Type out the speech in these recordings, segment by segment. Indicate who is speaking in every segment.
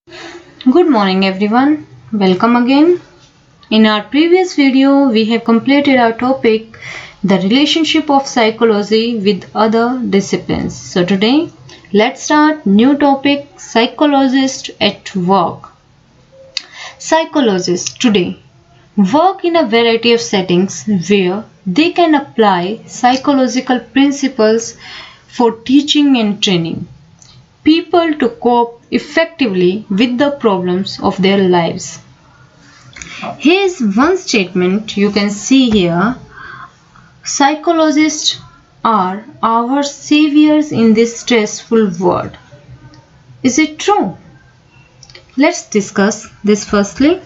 Speaker 1: Good morning everyone. Welcome again. In our previous video, we have completed our topic, the relationship of psychology with other disciplines. So today, let's start new topic, psychologist at work. Psychologists today work in a variety of settings where they can apply psychological principles for teaching and training people to cope effectively with the problems of their lives. Here's one statement you can see here. Psychologists are our saviors in this stressful world. Is it true? Let's discuss this firstly.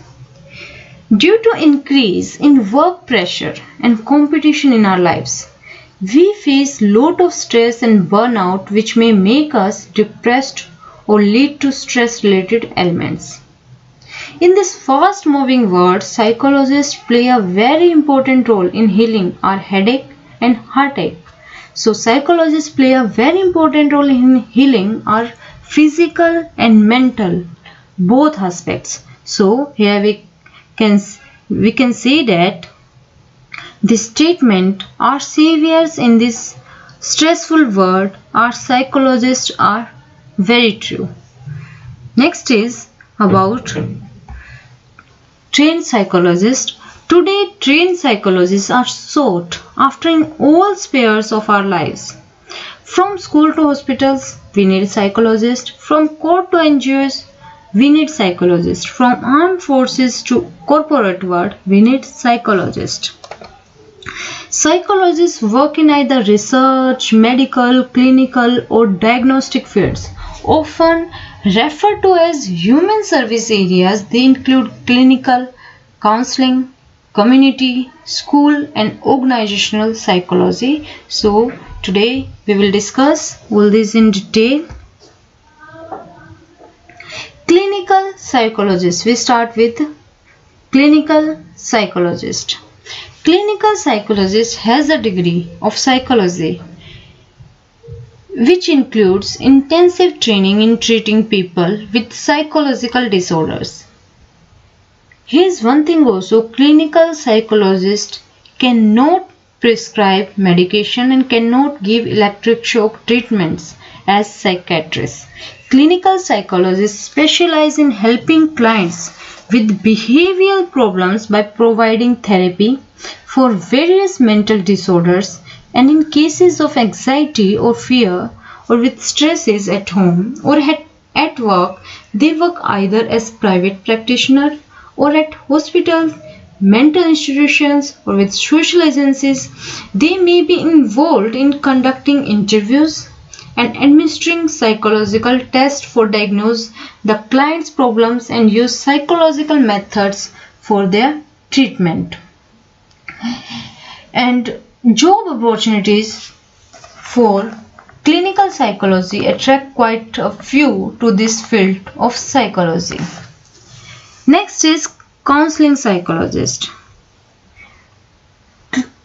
Speaker 1: Due to increase in work pressure and competition in our lives, we face lot of stress and burnout which may make us depressed or lead to stress related ailments. In this fast moving world, psychologists play a very important role in healing our headache and heartache. So psychologists play a very important role in healing our physical and mental both aspects. So here we can say that this statement, our saviors in this stressful world, our psychologists are very true. Next is about trained psychologists. Today, trained psychologists are sought after in all spheres of our lives. From school to hospitals, we need psychologists. From court to NGOs, we need psychologists. From armed forces to corporate world, we need psychologists. Psychologists work in either research, medical, clinical or diagnostic fields. Often referred to as human service areas, they include clinical, counseling, community, school and organizational psychology. So today we will discuss all this in detail. Clinical psychologist. We start with clinical psychologist. Clinical psychologist has a degree of psychology which includes intensive training in treating people with psychological disorders. Here's one thing also, clinical psychologist cannot prescribe medication and cannot give electric shock treatments as psychiatrists. Clinical psychologists specialize in helping clients with behavioral problems by providing therapy for various mental disorders, and in cases of anxiety or fear or with stresses at home or at work, they work either as private practitioner or at hospitals, mental institutions or with social agencies. They may be involved in conducting interviews and administering psychological tests for diagnose the client's problems and use psychological methods for their treatment. And job opportunities for clinical psychology attract quite a few to this field of psychology. Next is counseling psychologist.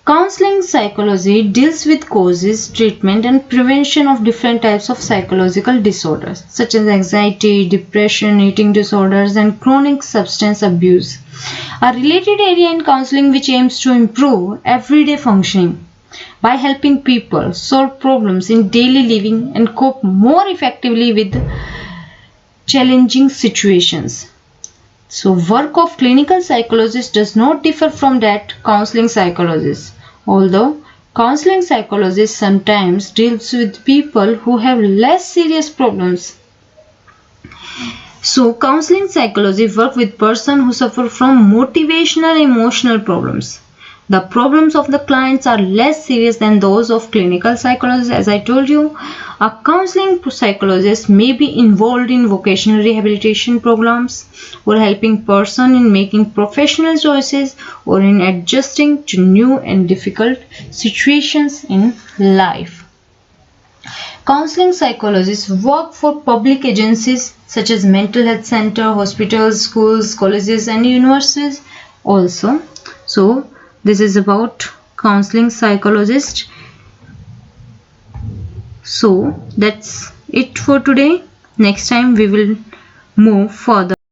Speaker 1: Counseling psychology deals with causes, treatment and prevention of different types of psychological disorders such as anxiety, depression, eating disorders and chronic substance abuse. A related area in counseling which aims to improve everyday functioning by helping people solve problems in daily living and cope more effectively with challenging situations. So work of clinical psychologist does not differ from that counseling psychologist, although counseling psychologist sometimes deals with people who have less serious problems. So counseling psychology work with person who suffer from motivational emotional problems. The problems of the clients are less serious than those of clinical psychologists. As I told you, a counseling psychologist may be involved in vocational rehabilitation programs or helping person in making professional choices or in adjusting to new and difficult situations in life. Counseling psychologists work for public agencies such as mental health center, hospitals, schools, colleges and universities also. So this is about counseling psychologist. So that's it for today. Next time we will move further.